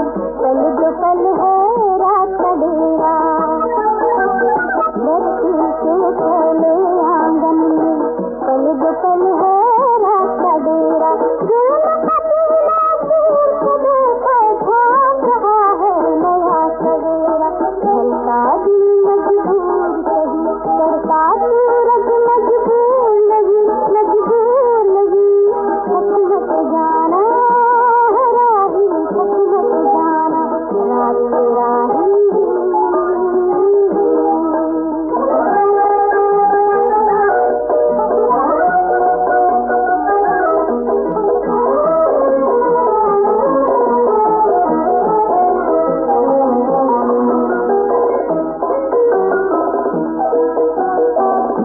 पल जो पल है रात का डेरा, धरती के फैले आंगन में पल जो पल है रात का डेरा। जुल्म का पीला सिर से देखो झांक रहा है नया सवेरा। ढलता दिन मजबूर सही, चढ़ता सूरज मजबूर नहीं, मजबूर नहीं। थक मत जाना राही, थक मत जाना रात राही।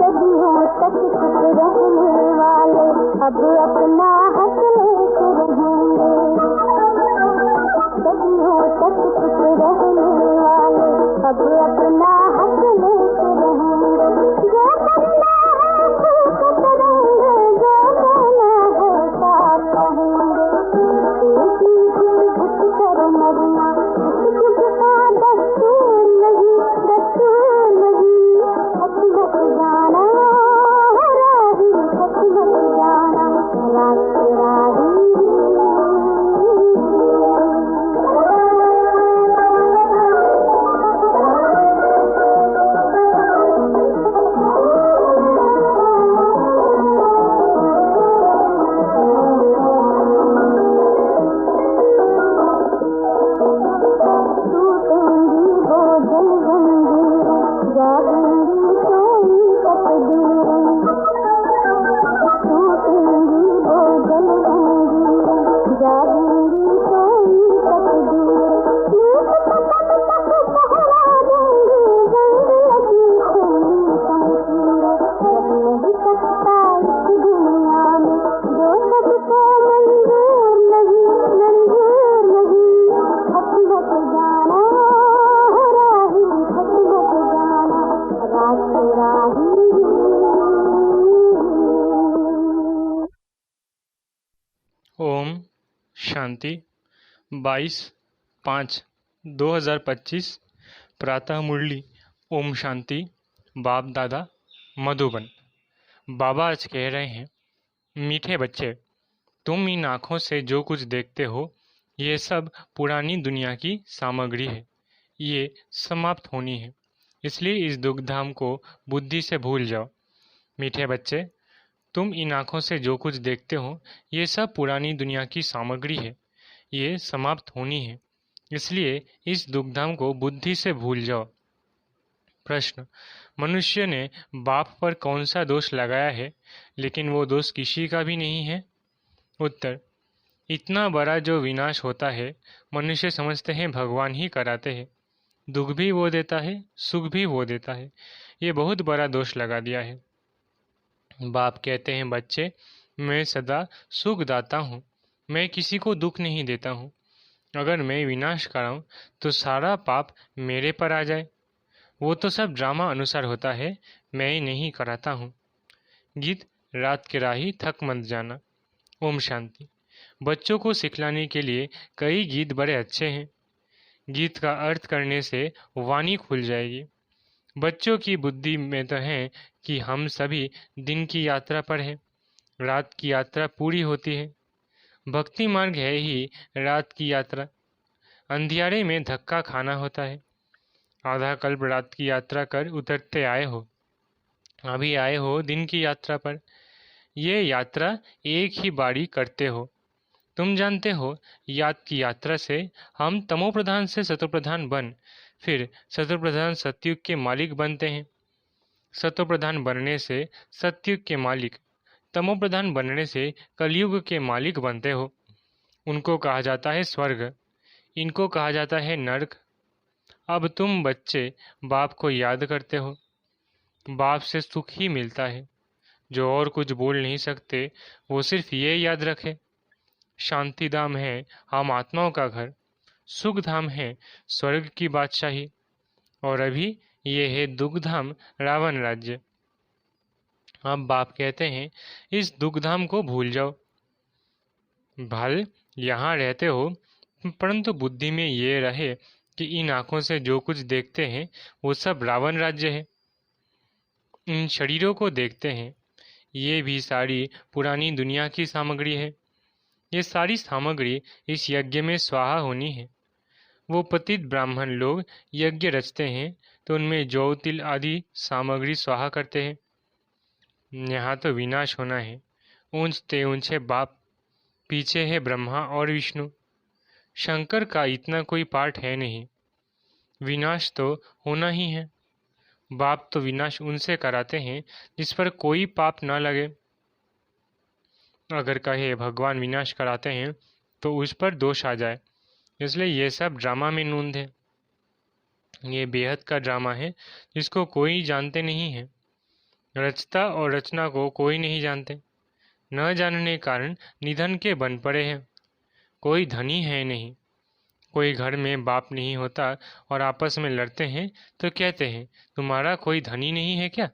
सदियों तक चुप रहने वाले अब अपना हक लेके रहेंगे। सदियों तक चुप रहने वाले अब अपना हक लेके रहेंगे। जो करना है ठीक करेंगे, जो कहना है साथ कहेंगे। एक दिन घुट कर मरना किसका दस्तूर नहीं, दस्तूर नहीं। थक मत जाना राही, थक मत जाना रात राही। टूटेंगी वो जल जंजीरें, जागेंगी कोई तकदीरें। टूटेंगी वो जल जंजीरें, जागेंगी कोई तकदीरें। नीत को कब तक पहरा देंगी जिंदगी खूनी शमशीरें। रह नहीं सकता इस दुनिया में जो सबको मंजूर नहीं, मंजूर नहीं। थक मत जाना राही, थक मत जाना रात राही। ओम शांति। 22/5/2025 प्रातः मुरली। ओम शांति। बाप दादा मधुबन। बाबा आज कह रहे हैं, मीठे बच्चे, तुम इन आँखों से जो कुछ देखते हो ये सब पुरानी दुनिया की सामग्री है, ये समाप्त होनी है। इसलिए इस दुखधाम को बुद्धि से भूल जाओ। मीठे बच्चे, तुम इन आँखों से जो कुछ देखते हो ये सब पुरानी दुनिया की सामग्री है, ये समाप्त होनी है। इसलिए इस दुखधाम को बुद्धि से भूल जाओ। प्रश्न, मनुष्य ने बाप पर कौन सा दोष लगाया है, लेकिन वो दोष किसी का भी नहीं है? उत्तर, इतना बड़ा जो विनाश होता है मनुष्य समझते हैं भगवान ही कराते हैं। दुख भी वो देता है, सुख भी वो देता है। ये बहुत बड़ा दोष लगा दिया है। बाप कहते हैं, बच्चे, मैं सदा सुख दाता हूँ, मैं किसी को दुख नहीं देता हूँ। अगर मैं विनाश कराऊं तो सारा पाप मेरे पर आ जाए। वो तो सब ड्रामा अनुसार होता है, मैं ही नहीं कराता हूँ। गीत रात के राही थक मत जाना। ओम शांति। बच्चों को सिखलाने के लिए कई गीत बड़े अच्छे हैं। गीत का अर्थ करने से वाणी खुल जाएगी। बच्चों की बुद्धि में तो है कि हम सभी दिन की यात्रा पर हैं, रात की यात्रा पूरी होती है। भक्ति मार्ग है ही रात की यात्रा। अंधियारे में धक्का खाना होता है। आधा कल्प रात की यात्रा कर उतरते आए हो, अभी आए हो दिन की यात्रा पर। ये यात्रा एक ही बारी करते हो। तुम जानते हो, याद की यात्रा से हम तमोप्रधान से सतोप्रधान बन फिर सतोप्रधान सतयुग के मालिक बनते हैं। सतोप्रधान बनने से सतयुग के मालिक, तमोप्रधान बनने से कलयुग के मालिक बनते हो। उनको कहा जाता है स्वर्ग, इनको कहा जाता है नरक। अब तुम बच्चे बाप को याद करते हो। बाप से सुख ही मिलता है। जो और कुछ बोल नहीं सकते वो सिर्फ ये याद रखे, शांति धाम है हम आत्माओं का घर, सुख धाम है स्वर्ग की बादशाही, और अभी ये है दुख धाम रावण राज्य। अब बाप कहते हैं, इस दुख धाम को भूल जाओ। भल यहाँ रहते हो परंतु बुद्धि में ये रहे कि इन आँखों से जो कुछ देखते हैं वो सब रावण राज्य है। इन शरीरों को देखते हैं, ये भी सारी पुरानी दुनिया की सामग्री है। ये सारी सामग्री इस यज्ञ में स्वाहा होनी है। वो पतित ब्राह्मण लोग यज्ञ रचते हैं तो उनमें जौ तिल आदि सामग्री स्वाहा करते हैं। यहाँ तो विनाश होना है। ऊंचते ऊंचे बाप, पीछे है ब्रह्मा और विष्णु। शंकर का इतना कोई पाठ है नहीं। विनाश तो होना ही है। बाप तो विनाश उनसे कराते हैं जिस पर कोई पाप न लगे। अगर कहे भगवान विनाश कराते हैं तो उस पर दोष आ जाए, इसलिए ये सब ड्रामा में नूंद है। ये बेहद का ड्रामा है जिसको कोई जानते नहीं है। रचता और रचना को कोई नहीं जानते। न जानने कारण निधन के बन पड़े हैं। कोई धनी है नहीं। कोई घर में बाप नहीं होता और आपस में लड़ते हैं तो कहते हैं तुम्हारा कोई धनी नहीं है क्या?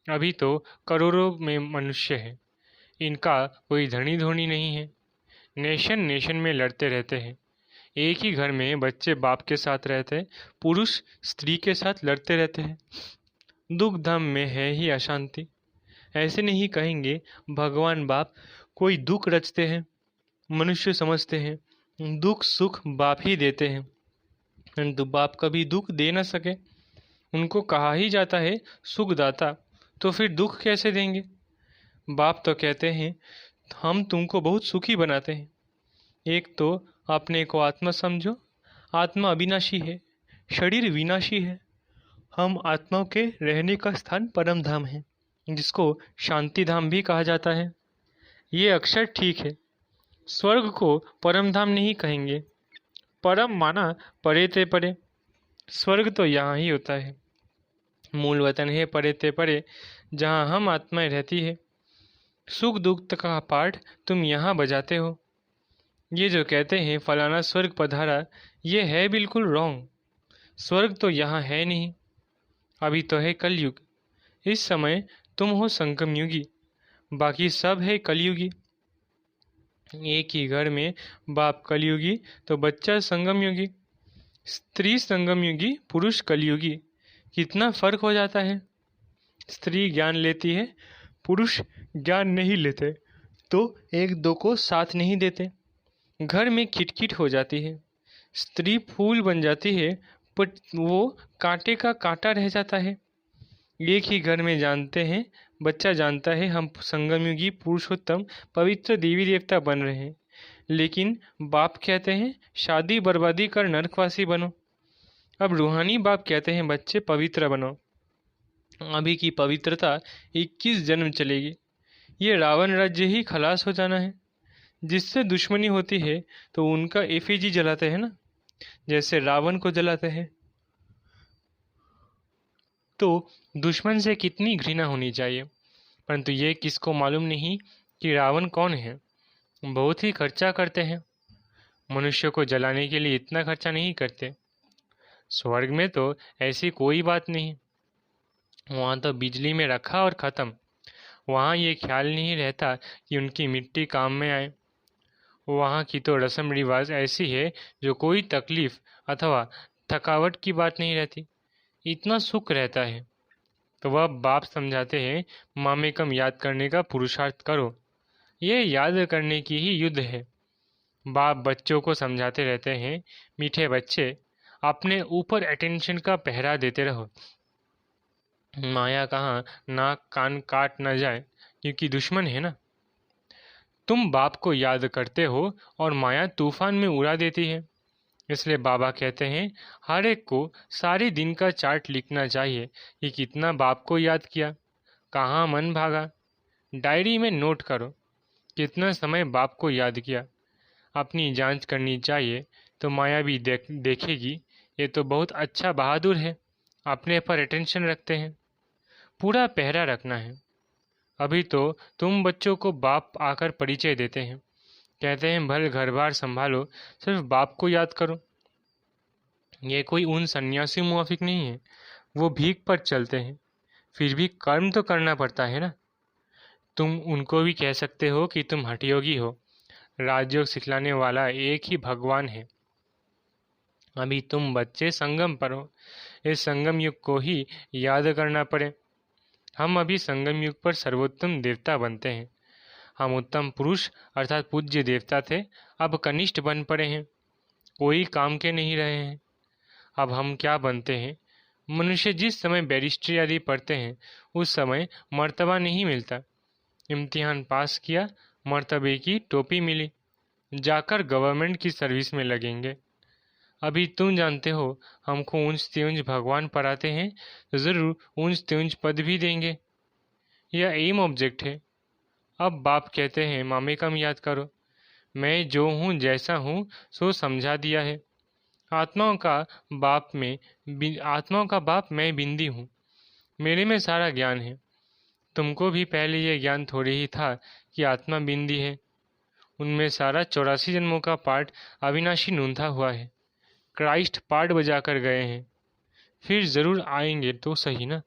अभी तो करोड़ों में मनुष्य है, इनका कोई धनी धोनी नहीं है। नेशन नेशन में लड़ते रहते हैं। एक ही घर में बच्चे बाप के साथ रहते, पुरुष स्त्री के साथ लड़ते रहते हैं। दुख धाम में है ही अशांति। ऐसे नहीं कहेंगे भगवान बाप कोई दुख रचते हैं। मनुष्य समझते हैं दुख सुख बाप ही देते हैं, परंतु बाप कभी दुख दे न सके। उनको कहा ही जाता है सुखदाता, तो फिर दुख कैसे देंगे? बाप तो कहते हैं हम तुमको बहुत सुखी बनाते हैं। एक तो अपने को आत्मा समझो। आत्मा अविनाशी है, शरीर विनाशी है। हम आत्माओं के रहने का स्थान परम धाम है, जिसको शांति धाम भी कहा जाता है। ये अक्षर ठीक है। स्वर्ग को परम धाम नहीं कहेंगे। परम माना परे ते परे। स्वर्ग तो यहाँ ही होता है। मूल वतन है परे ते परे, जहाँ हम आत्माएं रहती है। सुख दुख का पाठ तुम यहाँ बजाते हो। ये जो कहते हैं फलाना स्वर्ग पधारा, ये है बिल्कुल रॉन्ग। स्वर्ग तो यहाँ है नहीं। अभी तो है कलयुग। इस समय तुम हो संगम युगी, बाकी सब है कलयुगी। एक ही घर में बाप कलयुगी तो बच्चा संगम युगी, स्त्री संगम युगी, पुरुष कलयुगी। कितना फर्क हो जाता है। स्त्री ज्ञान लेती है, पुरुष ज्ञान नहीं लेते, तो एक दो को साथ नहीं देते। घर में खिटखिट हो जाती है। स्त्री फूल बन जाती है, पर वो कांटे का कांटा रह जाता है। एक ही घर में जानते हैं, बच्चा जानता है हम संगमयुगी पुरुषोत्तम पवित्र देवी देवता बन रहे हैं, लेकिन बाप कहते हैं शादी बर्बादी कर नरकवासी बनो। अब रूहानी बाप कहते हैं बच्चे पवित्र बनो। अभी की पवित्रता 21 जन्म चलेगी। ये रावण राज्य ही खलास हो जाना है। जिससे दुश्मनी होती है तो उनका एफिजी जलाते हैं ना, जैसे रावण को जलाते हैं। तो दुश्मन से कितनी घृणा होनी चाहिए, परंतु ये किसको मालूम नहीं कि रावण कौन है। बहुत ही खर्चा करते हैं। मनुष्य को जलाने के लिए इतना खर्चा नहीं करते। स्वर्ग में तो ऐसी कोई बात नहीं। वहाँ तो बिजली में रखा और ख़त्म। वहाँ ये ख्याल नहीं रहता कि उनकी मिट्टी काम में आए। वहाँ की तो रस्म रिवाज ऐसी है जो कोई तकलीफ अथवा थकावट की बात नहीं रहती। इतना सुख रहता है। तो वह बाप समझाते हैं मामेकम याद करने का पुरुषार्थ करो। ये याद करने की ही युद्ध है। बाप बच्चों को समझाते रहते हैं मीठे बच्चे, अपने ऊपर अटेंशन का पहरा देते रहो। माया कहाँ नाक कान काट न जाए, क्योंकि दुश्मन है ना। तुम बाप को याद करते हो और माया तूफान में उड़ा देती है। इसलिए बाबा कहते हैं हर एक को सारे दिन का चार्ट लिखना चाहिए कि कितना बाप को याद किया, कहाँ मन भागा। डायरी में नोट करो कितना समय बाप को याद किया। अपनी जांच करनी चाहिए तो माया भी देखेगी ये तो बहुत अच्छा बहादुर है, अपने पर अटेंशन रखते हैं। पूरा पहरा रखना है। अभी तो तुम बच्चों को बाप आकर परिचय देते हैं, कहते हैं भले घर बार संभालो, सिर्फ बाप को याद करो। ये कोई उन सन्यासी मुआफिक नहीं है, वो भीख पर चलते हैं, फिर भी कर्म तो करना पड़ता है ना। तुम उनको भी कह सकते हो कि तुम हठयोगी हो, राजयोग सिखलाने वाला एक ही भगवान है। अभी तुम बच्चे संगम पर हो, इस संगम युग को ही याद करना पड़े। हम अभी संगम युग पर सर्वोत्तम देवता बनते हैं। हम उत्तम पुरुष अर्थात पूज्य देवता थे, अब कनिष्ठ बन पड़े हैं, कोई काम के नहीं रहे हैं। अब हम क्या बनते हैं? मनुष्य जिस समय बैरिस्ट्री आदि पढ़ते हैं उस समय मर्तबा नहीं मिलता। इम्तिहान पास किया, मर्तबे की टोपी मिली, जाकर गवर्नमेंट की सर्विस में लगेंगे। अभी तुम जानते हो हमको ऊंच तेऊंच भगवान पढ़ाते हैं तो ज़रूर ऊंच तेऊंच पद भी देंगे। यह एम ऑब्जेक्ट है। अब बाप कहते हैं मामे कम याद करो, मैं जो हूँ जैसा हूँ सो समझा दिया है। आत्माओं का आत्माओं का बाप मैं बिंदी हूँ, मेरे में सारा ज्ञान है। तुमको भी पहले यह ज्ञान थोड़े ही था कि आत्मा बिंदी है। उनमें सारा 84 जन्मों का पाठ अविनाशी नूंधा हुआ है। क्राइस्ट पाठ बजा कर गए हैं, फिर ज़रूर आएंगे तो सही ना।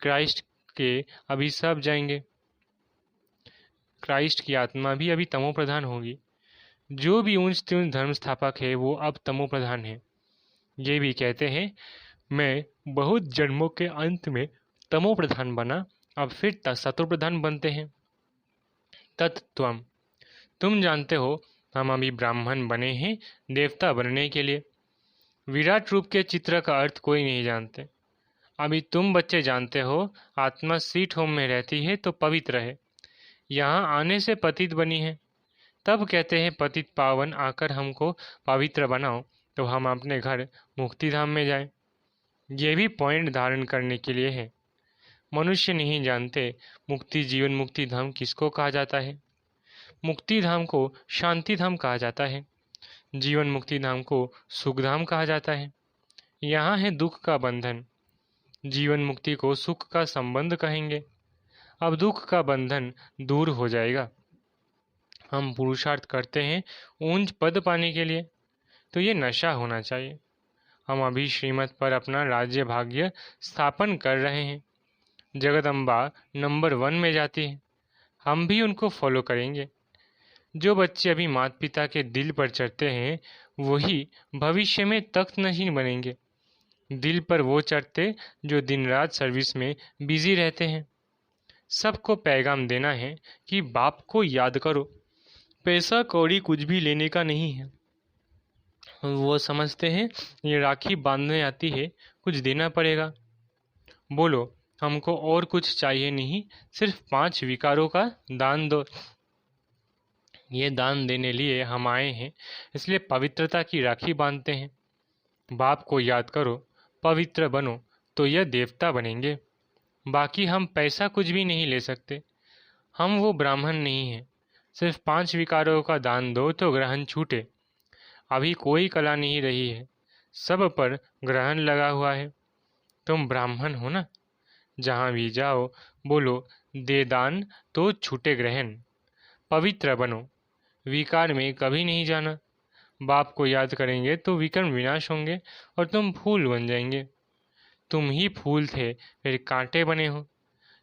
क्राइस्ट के अभी सब जाएंगे। क्राइस्ट की आत्मा भी अभी तमो प्रधान होगी। जो भी ऊंच त्यूंच धर्म स्थापक है वो अब तमो प्रधान है। ये भी कहते हैं मैं बहुत जन्मों के अंत में तमो प्रधान बना, अब फिर सतो प्रधान बनते हैं। तत्त्वम, तुम जानते हो हम अभी ब्राह्मण बने हैं देवता बनने के लिए। विराट रूप के चित्र का अर्थ कोई नहीं जानते। अभी तुम बच्चे जानते हो आत्मा स्वीट होम में रहती है तो पवित्र है, यहाँ आने से पतित बनी है। तब कहते हैं पतित पावन आकर हमको पवित्र बनाओ तो हम अपने घर मुक्ति धाम में जाएं। ये भी पॉइंट धारण करने के लिए है। मनुष्य नहीं जानते मुक्ति जीवन मुक्ति धाम किसको कहा जाता है। मुक्ति धाम को शांति धाम कहा जाता है, जीवन मुक्ति धाम को सुख धाम कहा जाता है। यहाँ है दुख का बंधन, जीवन मुक्ति को सुख का संबंध कहेंगे। अब दुख का बंधन दूर हो जाएगा। हम पुरुषार्थ करते हैं ऊंच पद पाने के लिए, तो ये नशा होना चाहिए। हम अभी श्रीमत पर अपना राज्य भाग्य स्थापन कर रहे हैं। जगदम्बा नंबर 1 में जाती है, हम भी उनको फॉलो करेंगे। जो बच्चे अभी माता पिता के दिल पर चढ़ते हैं वही भविष्य में तख्त नशीन बनेंगे। दिल पर वो चढ़ते जो दिन रात सर्विस में बिजी रहते हैं। सबको पैगाम देना है कि बाप को याद करो। पैसा कौड़ी कुछ भी लेने का नहीं है। वो समझते हैं ये राखी बांधने आती है, कुछ देना पड़ेगा। बोलो हमको और कुछ चाहिए नहीं, सिर्फ 5 विकारों का दान दो। ये दान देने लिए हम आए हैं, इसलिए पवित्रता की राखी बांधते हैं। बाप को याद करो, पवित्र बनो तो यह देवता बनेंगे। बाकी हम पैसा कुछ भी नहीं ले सकते। हम वो ब्राह्मण नहीं हैं। सिर्फ 5 विकारों का दान दो तो ग्रहण छूटे। अभी कोई कला नहीं रही है, सब पर ग्रहण लगा हुआ है। तुम ब्राह्मण हो ना, जहाँ भी जाओ बोलो दे दान तो छूटे ग्रहण। पवित्र बनो, विकार में कभी नहीं जाना। बाप को याद करेंगे तो विकर्म विनाश होंगे और तुम फूल बन जाएंगे। तुम ही फूल थे फिर कांटे बने हो।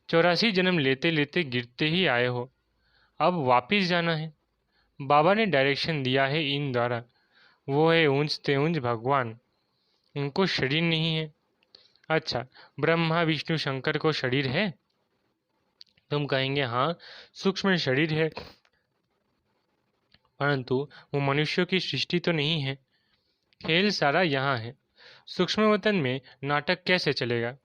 84 जन्म लेते लेते गिरते ही आए हो, अब वापिस जाना है। बाबा ने डायरेक्शन दिया है इन द्वारा, वो है ऊंच ते ऊंच भगवान, उनको शरीर नहीं है। अच्छा, ब्रह्मा विष्णु शंकर को शरीर है? तुम कहेंगे हाँ सूक्ष्म शरीर है, परंतु वो मनुष्यों की सृष्टि तो नहीं है। खेल सारा यहाँ है। सूक्ष्म वतन में नाटक कैसे चलेगा?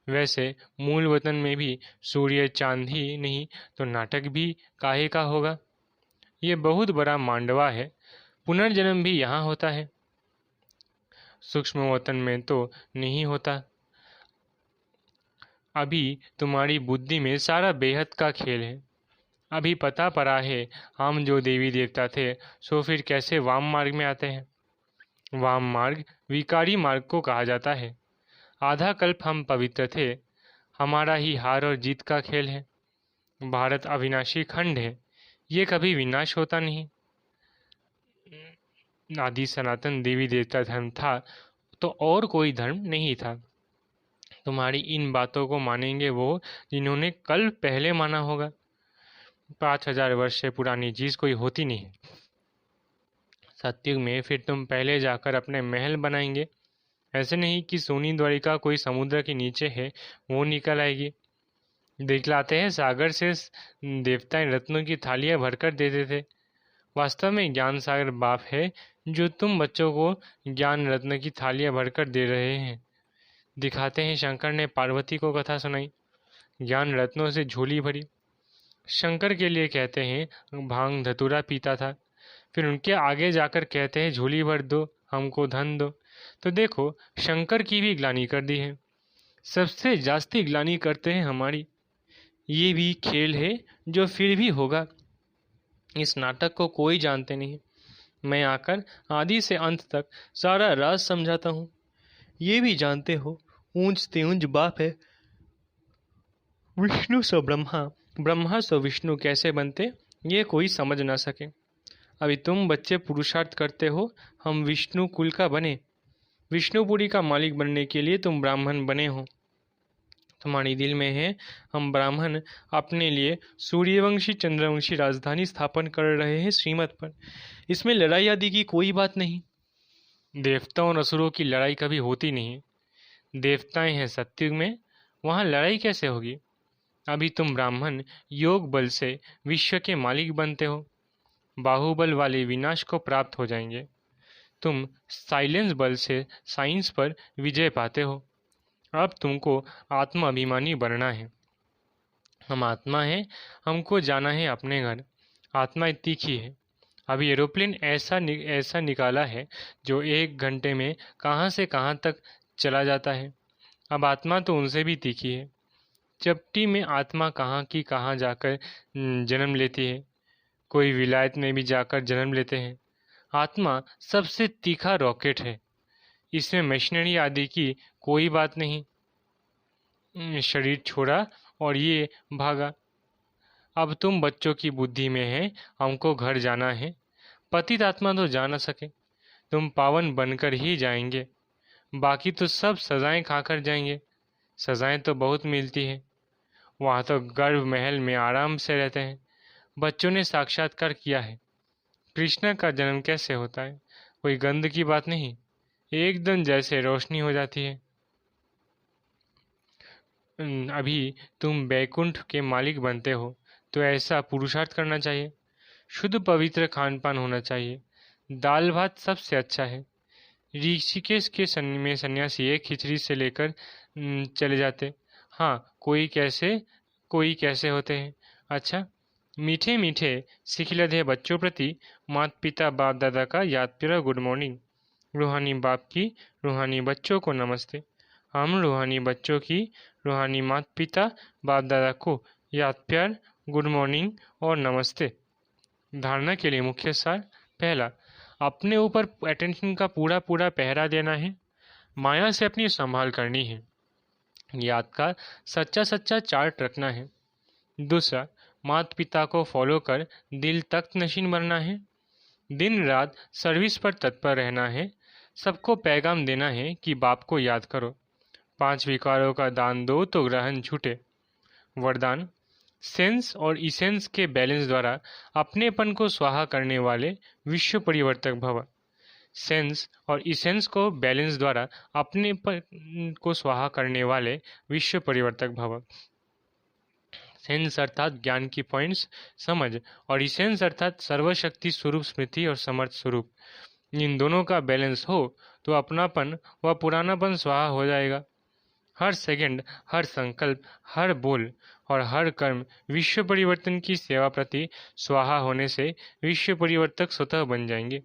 वैसे मूल वतन में भी सूर्य चांद ही नहीं तो नाटक भी काहे का होगा। ये बहुत बड़ा मांडवा है, पुनर्जन्म भी यहाँ होता है, सूक्ष्म वतन में तो नहीं होता। अभी तुम्हारी बुद्धि में सारा बेहद का खेल है। अभी पता पड़ा है हम जो देवी देवता थे सो फिर कैसे वाम मार्ग में आते हैं। वाम मार्ग विकारी मार्ग को कहा जाता है। आधा कल्प हम पवित्र थे, हमारा ही हार और जीत का खेल है। भारत अविनाशी खंड है, ये कभी विनाश होता नहीं। आदि सनातन देवी देवता धर्म था तो और कोई धर्म नहीं था। तुम्हारी इन बातों को मानेंगे वो जिन्होंने कल पहले माना होगा। 5000 वर्ष से पुरानी चीज़ कोई होती नहीं है। सतयुग में फिर तुम पहले जाकर अपने महल बनाएंगे। ऐसे नहीं कि सोनी द्वारिका कोई समुद्र के नीचे है, वो निकल आएगी। दिखलाते हैं सागर से देवताएं रत्नों की थालियां भरकर देते थे। वास्तव में ज्ञान सागर बाप है जो तुम बच्चों को ज्ञान रत्न की थालियां भरकर दे रहे हैं। दिखाते हैं शंकर ने पार्वती को कथा सुनाई, ज्ञान रत्नों से झोली भरी। शंकर के लिए कहते हैं भांग धतूरा पीता था, फिर उनके आगे जाकर कहते हैं झोली भर दो, हमको धन दो। तो देखो शंकर की भी ग्लानि कर दी है, सबसे जास्ती ग्लानि करते हैं हमारी। ये भी खेल है जो फिर भी होगा। इस नाटक को कोई जानते नहीं, मैं आकर आदि से अंत तक सारा राज समझाता हूँ। ये भी जानते हो ऊंच त्यूंज बाप है, विष्णु सो ब्रह्मा, ब्रह्मा सो विष्णु कैसे बनते ये कोई समझ ना सके। अभी तुम बच्चे पुरुषार्थ करते हो हम विष्णु कुल का बने, विष्णुपुरी का मालिक बनने के लिए तुम ब्राह्मण बने हो। तुम्हारी दिल में है हम ब्राह्मण अपने लिए सूर्यवंशी चंद्रवंशी राजधानी स्थापन कर रहे हैं श्रीमत पर। इसमें लड़ाई आदि की कोई बात नहीं। देवताओं और असुरों की लड़ाई कभी होती नहीं। देवताएं हैं सतयुग में, वहाँ लड़ाई कैसे होगी। अभी तुम ब्राह्मण योग बल से विश्व के मालिक बनते हो, बाहुबल वाले विनाश को प्राप्त हो जाएंगे। तुम साइलेंस बल से साइंस पर विजय पाते हो। अब तुमको आत्मा अभिमानी बनना है। हम आत्मा हैं, हमको जाना है अपने घर। आत्मा तीखी है। अभी एरोप्लेन ऐसा निकाला है जो 1 घंटे में कहाँ से कहाँ तक चला जाता है। अब आत्मा तो उनसे भी तीखी है। चपटी में आत्मा कहाँ की कहाँ जाकर जन्म लेती है, कोई विलायत में भी जाकर जन्म लेते हैं। आत्मा सबसे तीखा रॉकेट है, इसमें मशीनरी आदि की कोई बात नहीं। शरीर छोड़ा और ये भागा। अब तुम बच्चों की बुद्धि में है हमको घर जाना है। पतित आत्मा तो जा न सके, तुम पावन बनकर ही जाएंगे। बाकी तो सब सजाएं खाकर जाएंगे। सजाएं तो बहुत मिलती है, वहाँ तो गर्भ महल में आराम से रहते हैं। बच्चों ने साक्षात्कार किया है कृष्ण का जन्म कैसे होता है, कोई गंध की बात नहीं, एकदम जैसे रोशनी हो जाती है। अभी तुम बैकुंठ के मालिक बनते हो तो ऐसा पुरुषार्थ करना चाहिए। शुद्ध पवित्र खान पान होना चाहिए। दाल भात सबसे अच्छा है। ऋषिकेश के में सन्यासी एक खिचड़ी से लेकर चले जाते। हाँ, कोई कैसे होते हैं। अच्छा, मीठे मीठे सिखिलधे बच्चों प्रति माता पिता बाप दादा का याद प्यारा गुड मॉर्निंग। रूहानी बाप की रूहानी बच्चों को नमस्ते। हम रूहानी बच्चों की रूहानी माता पिता बाप दादा को याद प्यार गुड मॉर्निंग और नमस्ते। धारणा के लिए मुख्य सार। पहला, अपने ऊपर अटेंशन का पूरा पहरा देना है। माया से अपनी संभाल करनी है। याद का सच्चा चार्ट रखना है। दूसरा, माता पिता को फॉलो कर दिल तख्त नशीन बनना है। दिन रात सर्विस पर तत्पर रहना है। सबको पैगाम देना है कि बाप को याद करो। 5 विकारों का दान दो तो ग्रहण छूटे। वरदान, सेंस और इसेंस के बैलेंस द्वारा अपनेपन को स्वाहा करने वाले विश्व परिवर्तक भव। सेंस और इसेंस को बैलेंस द्वारा अपनेपन को स्वाहा करने वाले विश्व परिवर्तक भव। सेंस अर्थात ज्ञान की पॉइंट्स समझ, और इसेंस अर्थात सर्वशक्ति स्वरूप स्मृति और समर्थ स्वरूप। इन दोनों का बैलेंस हो तो अपनापन व पुरानापन स्वाहा हो जाएगा। हर सेकंड, हर संकल्प, हर बोल और हर कर्म विश्व परिवर्तन की सेवा प्रति स्वाहा होने से विश्व परिवर्तक स्वतः बन जाएंगे।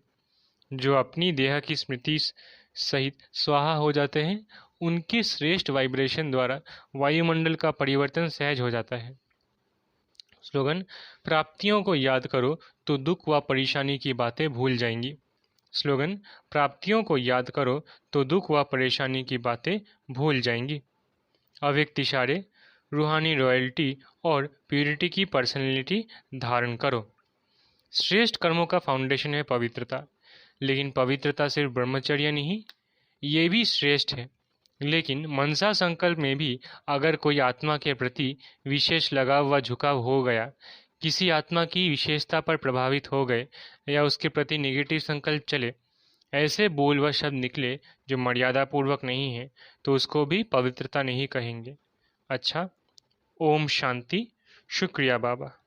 जो अपनी देह की स्मृति सहित स्वाहा हो जाते हैं, उनके श्रेष्ठ वाइब्रेशन द्वारा वायुमंडल का परिवर्तन सहज हो जाता है। स्लोगन, प्राप्तियों को याद करो तो दुख व परेशानी की बातें भूल जाएंगी। स्लोगन, प्राप्तियों को याद करो तो दुख व परेशानी की बातें भूल जाएंगी। अव्यक्त इशारे, रूहानी रॉयल्टी और प्यूरिटी की पर्सनैलिटी धारण करो। श्रेष्ठ कर्मों का फाउंडेशन है पवित्रता, लेकिन पवित्रता सिर्फ ब्रह्मचर्य नहीं, ये भी श्रेष्ठ है। लेकिन मनसा संकल्प में भी अगर कोई आत्मा के प्रति विशेष लगाव व झुकाव हो गया किसी आत्मा की विशेषता पर प्रभावित हो गए या उसके प्रति नेगेटिव संकल्प चले, ऐसे बोल व शब्द निकले जो मर्यादापूर्वक नहीं है, तो उसको भी पवित्रता नहीं कहेंगे। अच्छा, ओम शांति। शुक्रिया बाबा।